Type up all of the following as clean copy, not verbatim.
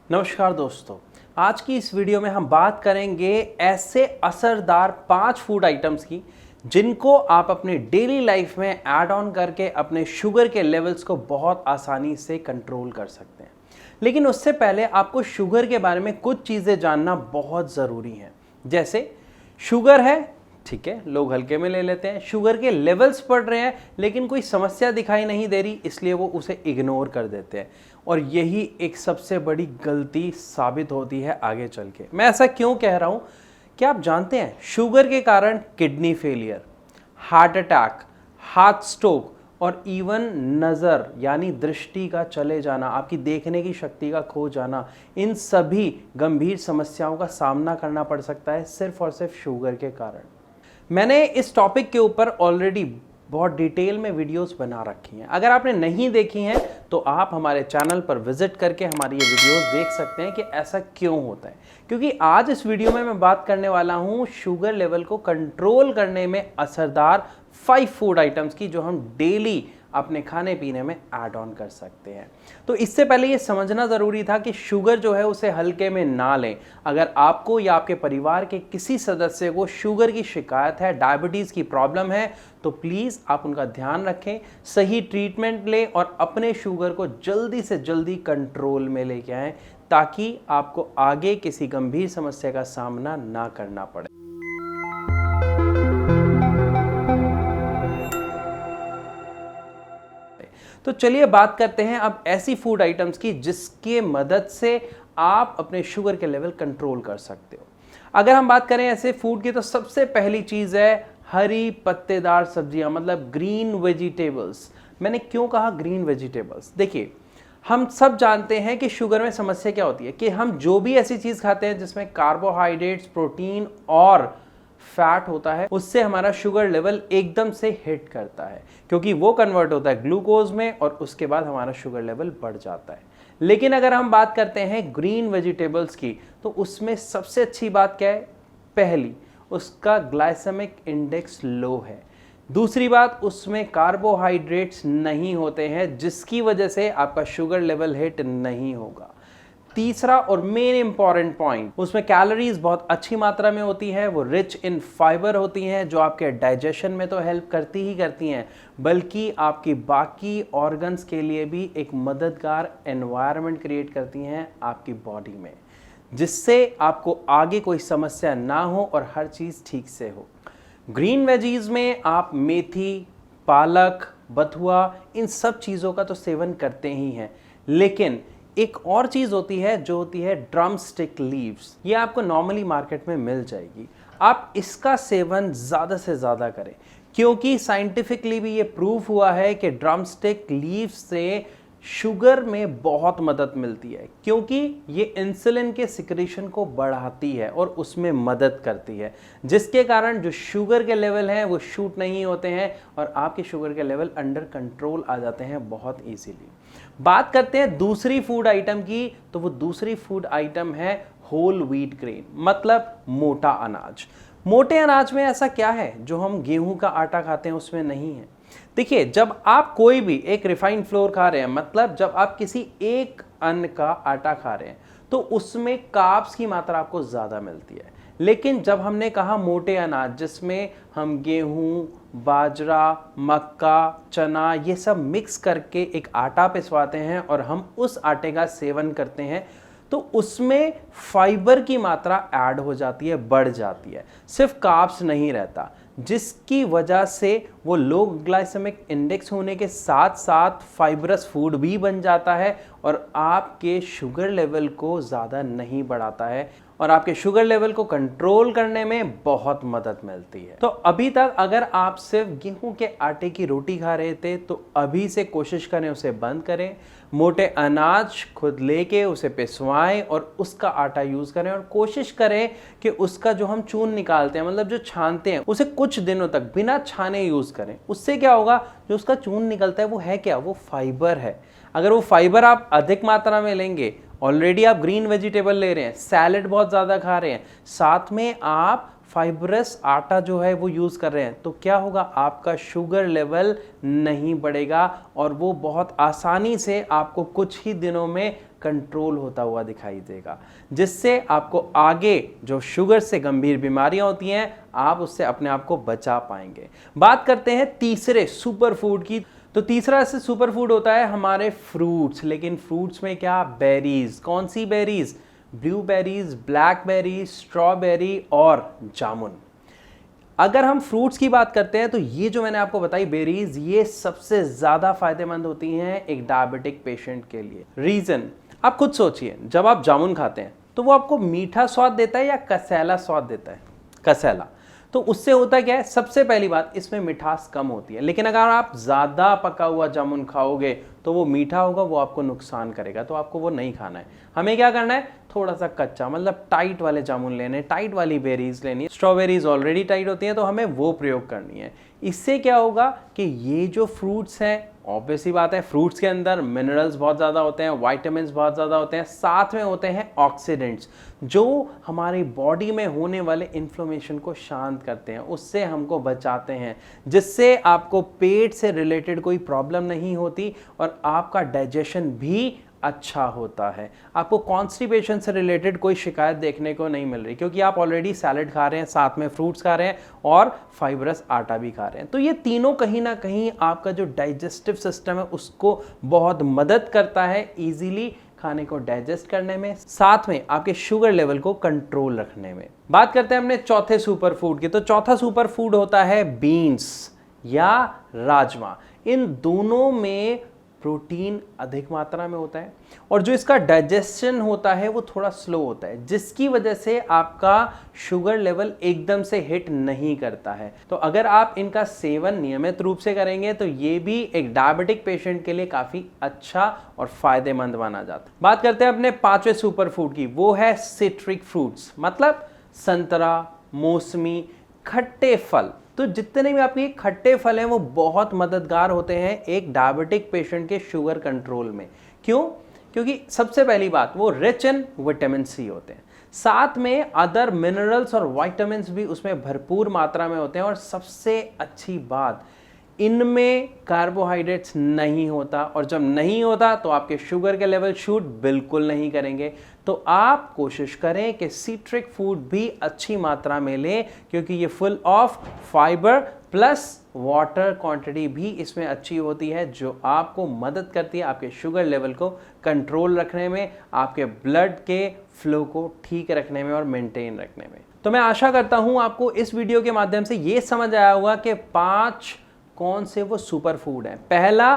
नमस्कार दोस्तों, आज की इस वीडियो में हम बात करेंगे ऐसे असरदार 5 फूड आइटम्स की जिनको आप अपने डेली लाइफ में ऐड ऑन करके अपने शुगर के लेवल्स को बहुत आसानी से कंट्रोल कर सकते हैं। लेकिन उससे पहले आपको शुगर के बारे में कुछ चीज़ें जानना बहुत ज़रूरी है। जैसे शुगर है, ठीक है, लोग हल्के में ले लेते हैं। शुगर के लेवल्स बढ़ रहे हैं लेकिन कोई समस्या दिखाई नहीं दे रही, इसलिए वो उसे इग्नोर कर देते हैं और यही एक सबसे बड़ी गलती साबित होती है आगे चल के। मैं ऐसा क्यों कह रहा हूं? क्या आप जानते हैं शुगर के कारण kidney failure, heart attack, heart stroke और इवन नज़र यानी दृष्टि का चले जाना, आपकी देखने की शक्ति का खो जाना, इन सभी गंभीर समस्याओं का सामना करना पड़ सकता है सिर्फ और सिर्फ शुगर के कारण। मैंने इस टॉपिक के ऊपर ऑलरेडी बहुत डिटेल में वीडियोस बना रखी हैं। अगर आपने नहीं देखी हैं तो आप हमारे चैनल पर विजिट करके हमारी ये वीडियोस देख सकते हैं कि ऐसा क्यों होता है। क्योंकि आज इस वीडियो में मैं बात करने वाला हूं शुगर लेवल को कंट्रोल करने में असरदार 5 फूड आइटम्स की, जो हम डेली अपने खाने पीने में ऐड ऑन कर सकते हैं। तो इससे पहले ये समझना ज़रूरी था कि शुगर जो है उसे हल्के में ना लें। अगर आपको या आपके परिवार के किसी सदस्य को शुगर की शिकायत है, डायबिटीज़ की प्रॉब्लम है, तो प्लीज़ आप उनका ध्यान रखें, सही ट्रीटमेंट लें और अपने शुगर को जल्दी से जल्दी कंट्रोल में लेके आएँ, ताकि आपको आगे किसी गंभीर समस्या का सामना ना करना पड़े। तो चलिए बात करते हैं अब ऐसी फूड आइटम्स की जिसके मदद से आप अपने शुगर के लेवल कंट्रोल कर सकते हो। अगर हम बात करें ऐसे फूड की तो सबसे पहली चीज़ है हरी पत्तेदार सब्जियां, मतलब ग्रीन वेजिटेबल्स। मैंने क्यों कहा ग्रीन वेजिटेबल्स? देखिए, हम सब जानते हैं कि शुगर में समस्या क्या होती है कि हम जो भी ऐसी चीज़ खाते हैं जिसमें कार्बोहाइड्रेट्स, प्रोटीन और फैट होता है, उससे हमारा शुगर लेवल एकदम से हिट करता है, क्योंकि वो कन्वर्ट होता है ग्लूकोज में और उसके बाद हमारा शुगर लेवल बढ़ जाता है। लेकिन अगर हम बात करते हैं ग्रीन वेजिटेबल्स की, तो उसमें सबसे अच्छी बात क्या है? पहली, उसका ग्लाइसेमिक इंडेक्स लो है। दूसरी बात, उसमें कार्बोहाइड्रेट्स नहीं होते हैं, जिसकी वजह से आपका शुगर लेवल हिट नहीं होगा। तीसरा और मेन इंपॉर्टेंट पॉइंट, उसमें कैलोरीज बहुत अच्छी मात्रा में होती है, वो रिच इन फाइबर होती हैं जो आपके डाइजेशन में तो हेल्प करती ही करती हैं, बल्कि आपकी बाकी ऑर्गन्स के लिए भी एक मददगार एनवायरनमेंट क्रिएट करती हैं आपकी बॉडी में, जिससे आपको आगे कोई समस्या ना हो और हर चीज़ ठीक से हो। ग्रीन वेजीज में आप मेथी, पालक, बथुआ, इन सब चीज़ों का तो सेवन करते ही हैं, लेकिन एक और चीज़ होती है जो होती है ड्रम स्टिक लीव्स। ये आपको नॉर्मली मार्केट में मिल जाएगी। आप इसका सेवन ज़्यादा से ज़्यादा करें, क्योंकि साइंटिफिकली भी ये प्रूफ हुआ है कि ड्रम स्टिक लीव्स से शुगर में बहुत मदद मिलती है, क्योंकि ये इंसुलिन के सिक्रीशन को बढ़ाती है और उसमें मदद करती है, जिसके कारण जो शुगर के लेवल हैं वो शूट नहीं होते हैं और आपके शुगर के लेवल अंडर कंट्रोल आ जाते हैं बहुत इजीली। बात करते हैं दूसरी फूड आइटम की, तो वो दूसरी फूड आइटम है होल व्हीट ग्रेन, मतलब मोटा अनाज। मोटे अनाज में ऐसा क्या है जो हम गेहूं का आटा खाते हैं उसमें नहीं है? देखिए, जब आप कोई भी एक रिफाइंड फ्लोर खा रहे हैं, मतलब जब आप किसी एक अन्न का आटा खा रहे हैं, तो उसमें कार्ब्स की मात्रा आपको ज़्यादा मिलती है। लेकिन जब हमने कहा मोटे अनाज, जिसमें हम गेहूं, बाजरा, मक्का, चना, ये सब मिक्स करके एक आटा पिसवाते हैं और हम उस आटे का सेवन करते हैं, तो उसमें फाइबर की मात्रा ऐड हो जाती है, बढ़ जाती है, सिर्फ कार्ब्स नहीं रहता, जिसकी वजह से वो लो ग्लाइसेमिक इंडेक्स होने के साथ साथ फाइबरस फूड भी बन जाता है और आपके शुगर लेवल को ज़्यादा नहीं बढ़ाता है और आपके शुगर लेवल को कंट्रोल करने में बहुत मदद मिलती है। तो अभी तक अगर आप सिर्फ गेहूं के आटे की रोटी खा रहे थे, तो अभी से कोशिश करें उसे बंद करें, मोटे अनाज खुद लेके उसे पिसवाएं और उसका आटा यूज़ करें और कोशिश करें कि उसका जो हम चून निकालते हैं, मतलब जो छानते हैं, उसे कुछ दिनों तक बिना छाने यूज़ करें। उससे क्या होगा, जो उसका चून निकलता है वो है क्या? वो फाइबर है। अगर वो फाइबर आप अधिक मात्रा में लेंगे, ऑलरेडी आप ग्रीन वेजिटेबल ले रहे हैं, सैलेड बहुत ज़्यादा खा रहे हैं, साथ में आप फाइबरस आटा जो है वो यूज़ कर रहे हैं, तो क्या होगा, आपका शुगर लेवल नहीं बढ़ेगा और वो बहुत आसानी से आपको कुछ ही दिनों में कंट्रोल होता हुआ दिखाई देगा, जिससे आपको आगे जो शुगर से गंभीर बीमारियां होती हैं आप उससे अपने आप को बचा पाएंगे। बात करते हैं तीसरे सुपर फूड की। तो तीसरा ऐसे सुपर फूड होता है हमारे फ्रूट्स। लेकिन फ्रूट्स में क्या? बेरीज। कौन सी बेरीज? ब्लूबेरीज, ब्लैकबेरीज, स्ट्रॉबेरी और जामुन। अगर हम फ्रूट्स की बात करते हैं तो ये जो मैंने आपको बताई बेरीज, ये सबसे ज़्यादा फायदेमंद होती हैं एक डायबिटिक पेशेंट के लिए। रीज़न आप खुद सोचिए, जब आप जामुन खाते हैं तो वो आपको मीठा स्वाद देता है या कसैला स्वाद देता है? कसैला। तो उससे होता क्या है, सबसे पहली बात इसमें मिठास कम होती है। लेकिन अगर आप ज़्यादा पका हुआ जामुन खाओगे तो वो मीठा होगा, वो आपको नुकसान करेगा, तो आपको वो नहीं खाना है। हमें क्या करना है? थोड़ा सा कच्चा, मतलब टाइट वाले जामुन लेने, टाइट वाली बेरीज लेनी है। स्ट्रॉबेरीज ऑलरेडी टाइट होती हैं तो हमें वो प्रयोग करनी है। इससे क्या होगा कि ये जो फ्रूट्स हैं, ऑब्वियस ही बात है फ्रूट्स के अंदर मिनरल्स बहुत ज़्यादा होते हैं, वाइटामिन्स बहुत ज़्यादा होते हैं, साथ में होते हैं ऑक्सीडेंट्स जो हमारी बॉडी में होने वाले इन्फ्लेमेशन को शांत करते हैं, उससे हमको बचाते हैं, जिससे आपको पेट से रिलेटेड कोई प्रॉब्लम नहीं होती और आपका डाइजेशन भी अच्छा होता है। आपको कॉन्स्टिपेशन से रिलेटेड कोई शिकायत देखने को नहीं मिल रही, क्योंकि आप ऑलरेडी सैलेड खा रहे हैं, साथ में फ्रूट्स खा रहे हैं और फाइबरस आटा भी खा रहे हैं। तो ये तीनों कहीं ना कहीं आपका जो डाइजेस्टिव सिस्टम है उसको बहुत मदद करता है इजीली खाने को डाइजेस्ट करने में, साथ में आपके शुगर लेवल को कंट्रोल रखने में। बात करते हैं अपने चौथे सुपर फूड की। तो चौथा सुपर फूड होता है बीन्स या राजमा। इन दोनों में प्रोटीन अधिक मात्रा में होता है और जो इसका डाइजेशन होता है वो थोड़ा स्लो होता है, जिसकी वजह से आपका शुगर लेवल एकदम से हिट नहीं करता है। तो अगर आप इनका सेवन नियमित रूप से करेंगे तो ये भी एक डायबिटिक पेशेंट के लिए काफ़ी अच्छा और फायदेमंद माना जाता है। बात करते हैं अपने पांचवें सुपर फूड की, वो है सिट्रिक फ्रूट्स, मतलब संतरा, मौसमी, खट्टे फल। तो जितने भी आपके खट्टे फल हैं वो बहुत मददगार होते हैं एक डायबिटिक पेशेंट के शुगर कंट्रोल में। क्यों? क्योंकि सबसे पहली बात वो रिच इन विटामिन सी होते हैं, साथ में अदर मिनरल्स और विटामिन्स भी उसमें भरपूर मात्रा में होते हैं, और सबसे अच्छी बात इनमें कार्बोहाइड्रेट्स नहीं होता, और जब नहीं होता तो आपके शुगर के लेवल शूट बिल्कुल नहीं करेंगे। तो आप कोशिश करें कि सिट्रिक फूड भी अच्छी मात्रा में लें, क्योंकि ये full of fibre plus water quantity भी इसमें अच्छी होती है, जो आपको मदद करती है आपके शुगर लेवल को कंट्रोल रखने में, आपके ब्लड के फ्लो को ठीक रखने में और मेंटेन रखने में। तो मैं आशा करता हूं आपको इस वीडियो के माध्यम से ये समझ आया होगा कि 5 कौन से वो सुपर फूड हैं। पहला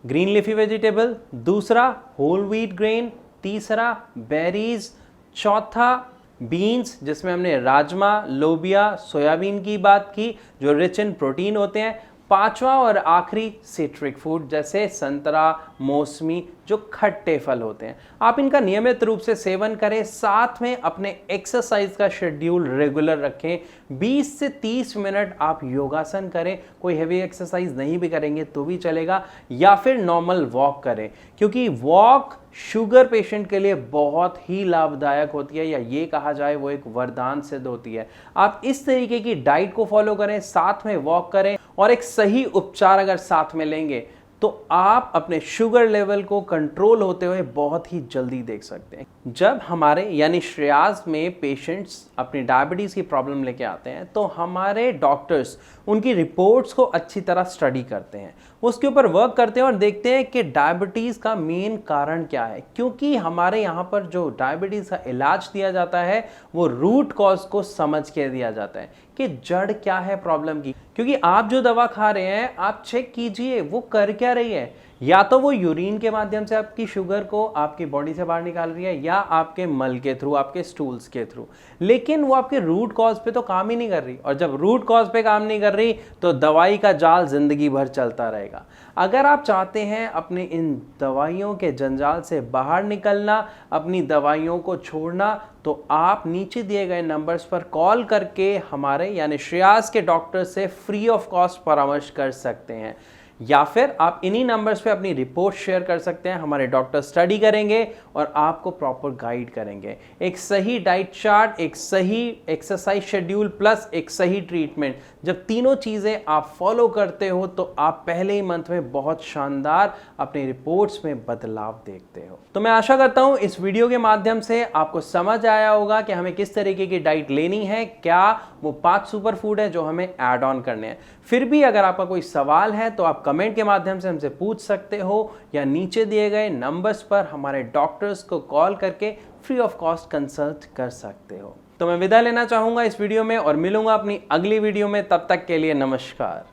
ग्रीन लीफी वेजिटेबल, दूसरा होल व्हीट ग्रेन, तीसरा बेरीज, चौथा बीन्स जिसमें हमने राजमा, लोबिया, सोयाबीन की बात की जो रिच इन प्रोटीन होते हैं, पांचवा और आखिरी सिट्रिक फूड जैसे संतरा, मौसमी जो खट्टे फल होते हैं। आप इनका नियमित रूप से सेवन करें, साथ में अपने एक्सरसाइज का शेड्यूल रेगुलर रखें। 20 से 30 मिनट आप योगासन करें, कोई हेवी एक्सरसाइज नहीं भी करेंगे तो भी चलेगा, या फिर नॉर्मल वॉक करें, क्योंकि वॉक शुगर पेशेंट के लिए बहुत ही लाभदायक होती है, या ये कहा जाए वो एक वरदान सिद्ध होती है। आप इस तरीके की डाइट को फॉलो करें, साथ में वॉक करें और एक सही उपचार अगर साथ में लेंगे तो आप अपने शुगर लेवल को कंट्रोल होते हुए बहुत ही जल्दी देख सकते हैं। जब हमारे यानी श्रेयास में पेशेंट्स अपनी डायबिटीज़ की प्रॉब्लम लेके आते हैं तो हमारे डॉक्टर्स उनकी रिपोर्ट्स को अच्छी तरह स्टडी करते हैं, उसके ऊपर वर्क करते हैं और देखते हैं कि डायबिटीज़ का मेन कारण क्या है। क्योंकि हमारे यहाँ पर जो डायबिटीज़ का इलाज दिया जाता है वो रूट कॉज को समझ के दिया जाता है कि जड़ क्या है प्रॉब्लम की। क्योंकि आप जो दवा खा रहे हैं आप चेक कीजिए वो कर क्या रही है, या तो वो यूरिन के माध्यम से आपकी शुगर को आपकी बॉडी से बाहर निकाल रही है, या आपके मल के थ्रू, आपके स्टूल्स के थ्रू, लेकिन वो आपके रूट कॉज पे तो काम ही नहीं कर रही। और जब रूट कॉज पे काम नहीं कर रही तो दवाई का जाल जिंदगी भर चलता रहेगा। अगर आप चाहते हैं अपने इन दवाइयों के जंजाल से बाहर निकलना, अपनी दवाइयों को छोड़ना, तो आप नीचे दिए गए नंबर्स पर कॉल करके हमारे यानी श्रेयास के डॉक्टर से फ्री ऑफ कॉस्ट परामर्श कर सकते हैं। या फिर आप इन्हीं नंबर्स पे अपनी रिपोर्ट शेयर कर सकते हैं। हमारे डॉक्टर स्टडी करेंगे और आपको प्रॉपर गाइड करेंगे। एक सही डाइट चार्ट, एक सही एक्सरसाइज शेड्यूल प्लस एक सही ट्रीटमेंट, जब तीनों चीज़ें आप फॉलो करते हो तो आप पहले ही मंथ में बहुत शानदार अपनी रिपोर्ट्स में बदलाव देखते हो। तो मैं आशा करता हूं इस वीडियो के माध्यम से आपको समझ आया होगा कि हमें किस तरीके की डाइट लेनी है, क्या वो 5 सुपर फूड है जो हमें ऐड ऑन करने हैं। फिर भी अगर आपका कोई सवाल है तो आप कमेंट के माध्यम से हमसे पूछ सकते हो या नीचे दिए गए नंबर्स पर हमारे डॉक्टर्स को कॉल करके फ्री ऑफ कॉस्ट कंसल्ट कर सकते हो। तो मैं विदा लेना चाहूंगा इस वीडियो में और मिलूंगा अपनी अगली वीडियो में। तब तक के लिए नमस्कार।